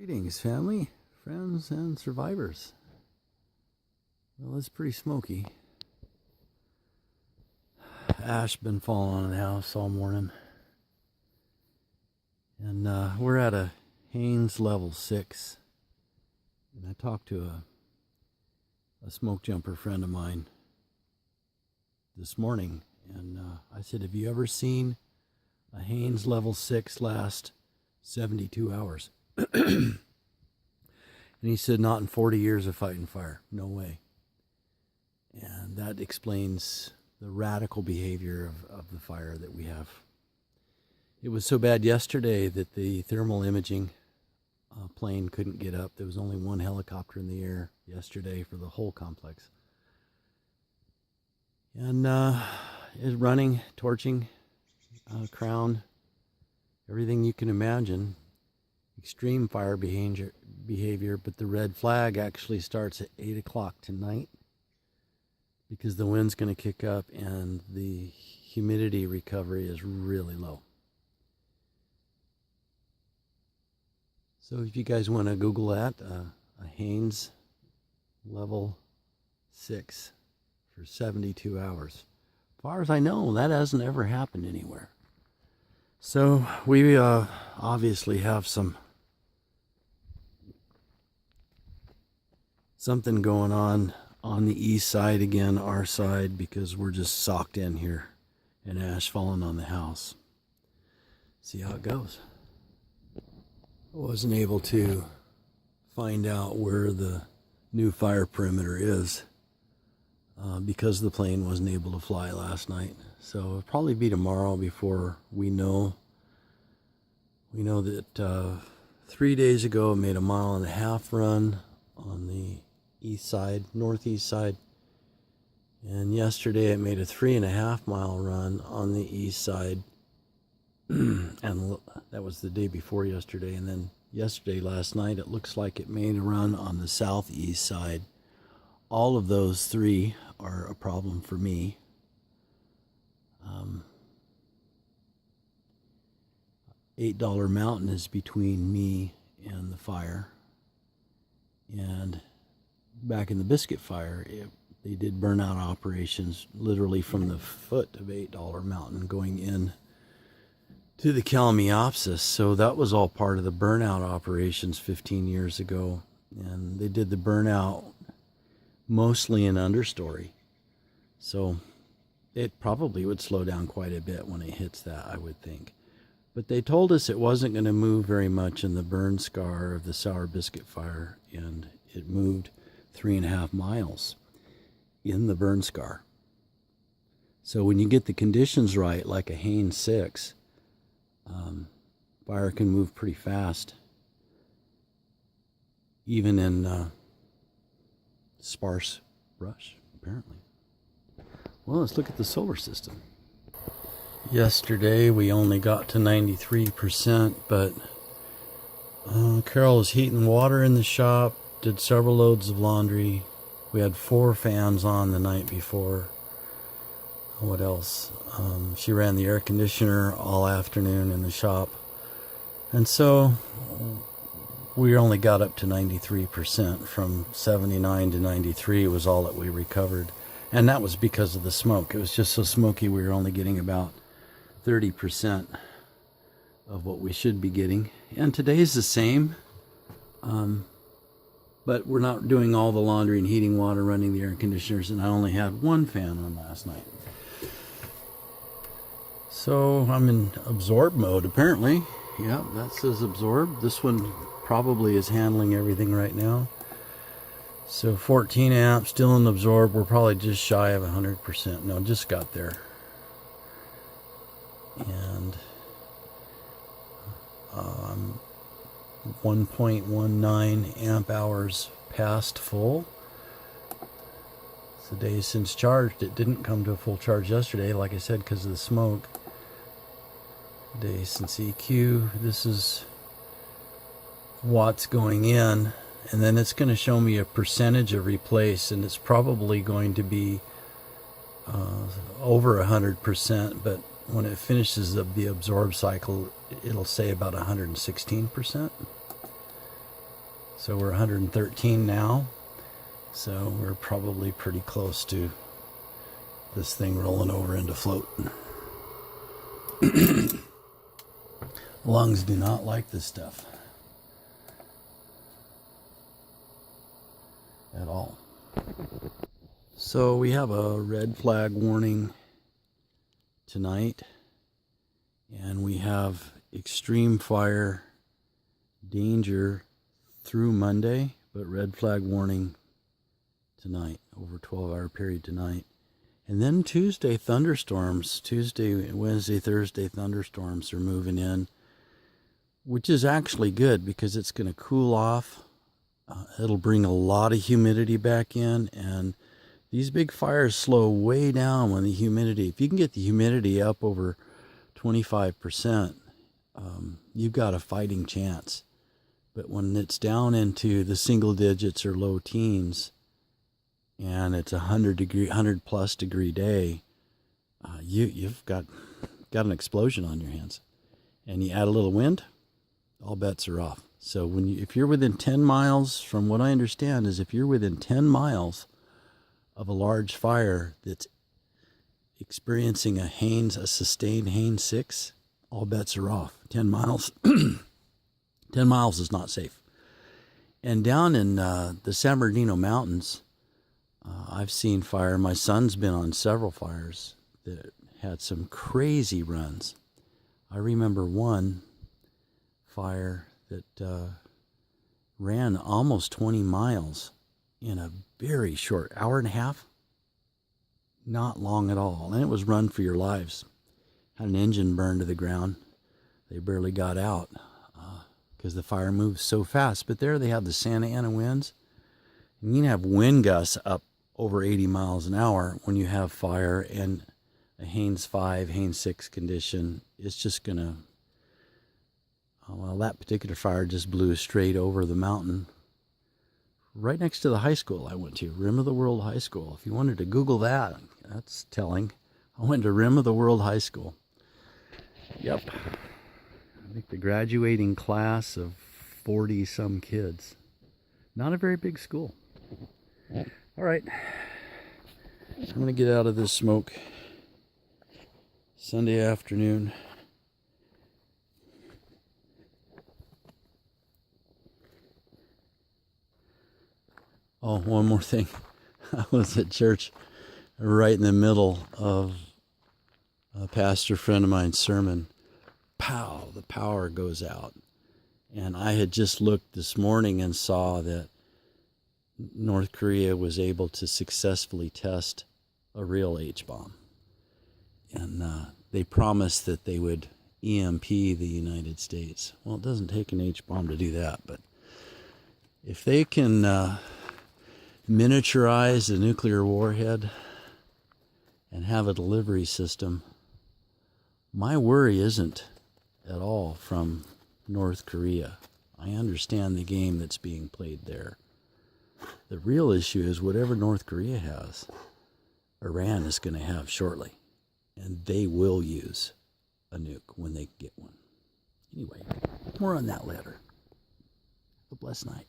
Greetings, family, friends, and survivors. Well, it's pretty smoky. Ash been falling on the house all morning. And we're at a Haines level 6. And I talked to a smoke jumper friend of mine this morning. And I said, have you ever seen a Haines level 6 last 72 hours? And he said, not in 40 years of fighting fire. No way. And that explains the radical behavior of the fire that we have. It was so bad yesterday that the thermal imaging plane couldn't get up. There was only one helicopter in the air yesterday for the whole complex. And is running, torching, crown, everything you can imagine. Extreme fire behavior, but the red flag actually starts at 8 o'clock tonight because the wind's going to kick up and the humidity recovery is really low. So if you guys want to Google that, a Haines level 6 for 72 hours. As far as I know, that hasn't ever happened anywhere. So we obviously have something going on the east side again, our side, because we're just socked in here and ash falling on the house. See how it goes. I wasn't able to find out where the new fire perimeter is because the plane wasn't able to fly last night. So it'll probably be tomorrow before we know. We know that 3 days ago I made a 1.5 mile run on the east side, northeast side. And yesterday I made a 3.5 mile run on the east side. And that was the day before yesterday. And then yesterday, last night, it looks like it made a run on the southeast side. All of those three are a problem for me. $8 Mountain is between me and the fire. And back in the Biscuit fire, they did burnout operations literally from the foot of $8 Mountain going in to the Kalmiopsis. So that was all part of the burnout operations 15 years ago. And they did the burnout mostly in understory. So it probably would slow down quite a bit when it hits that, I would think. But they told us it wasn't going to move very much in the burn scar of the Sour Biscuit fire, and it moved 3.5 miles in the burn scar. So when you get the conditions right, like a Haines 6, fire can move pretty fast, even in sparse brush, apparently. Well, let's look at the solar system. Yesterday we only got to 93%, but Carol was heating water in the shop, did several loads of laundry. We had 4 fans on the night before. What else? She ran the air conditioner all afternoon in the shop. And so we only got up to 93%. From 79 to 93 was all that we recovered. And that was because of the smoke. It was just so smoky we were only getting about 30% of what we should be getting. And today's the same. But we're not doing all the laundry and heating water, running the air conditioners, and I only had 1 fan on last night. So I'm in absorb mode, apparently. Yeah, that says absorb. This one probably is handling everything right now. So 14 amps, still in absorb. We're probably just shy of 100%. No, just got there. And 1.19 amp hours past full. It's the day since charged. It didn't come to a full charge yesterday, like I said, because of the smoke. Day since EQ. This is watts going in, and then it's going to show me a percentage of replace, and it's probably going to be over 100%, but when it finishes the absorb cycle, it'll say about 116%. So we're 113 now. So we're probably pretty close to this thing rolling over into float. Lungs do not like this stuff at all. So we have a red flag warning tonight, and we have extreme fire danger through Monday, but red flag warning tonight, over a 12-hour period tonight. And then Tuesday, thunderstorms. Tuesday, Wednesday, Thursday, thunderstorms are moving in, which is actually good because it's going to cool off. It'll bring a lot of humidity back in, and these big fires slow way down when the humidity, if you can get the humidity up over 25%, you've got a fighting chance. But when it's down into the single digits or low teens, and it's 100 plus degree day, you've got an explosion on your hands. And you add a little wind, all bets are off. So if you're within 10 miles, from what I understand, is if you're within 10 miles of a large fire that's experiencing a sustained Haines 6, all bets are off. 10 miles, 10 miles is not safe. And down in the San Bernardino Mountains, I've seen fire. My son's been on several fires that had some crazy runs. I remember one fire that ran almost 20 miles in a very short hour and a half. Not long at all. And it was run for your lives. Had an engine burned to the ground. They barely got out because the fire moves so fast. But there they have the Santa Ana winds. And you can have wind gusts up over 80 miles an hour when you have fire, and a Haines 5, Haines 6 condition. It's just going to, well, that particular fire just blew straight over the mountain right next to the high school I went to, Rim of the World High School. If you wanted to Google that, that's telling. I went to Rim of the World High School. Yep. I think the graduating class of 40-some kids. Not a very big school. All right. I'm going to get out of this smoke. Sunday afternoon. Oh, one more thing. I was at church right in the middle of a pastor friend of mine's sermon. Pow, the power goes out. And I had just looked this morning and saw that North Korea was able to successfully test a real H-bomb. And they promised that they would EMP the United States. Well, it doesn't take an H-bomb to do that, but if they can miniaturize the nuclear warhead and have a delivery system, my worry isn't at all from North Korea. I understand the game that's being played there. The real issue is whatever North Korea has, Iran is going to have shortly. And they will use a nuke when they get one. Anyway, more on that later. Have a blessed night.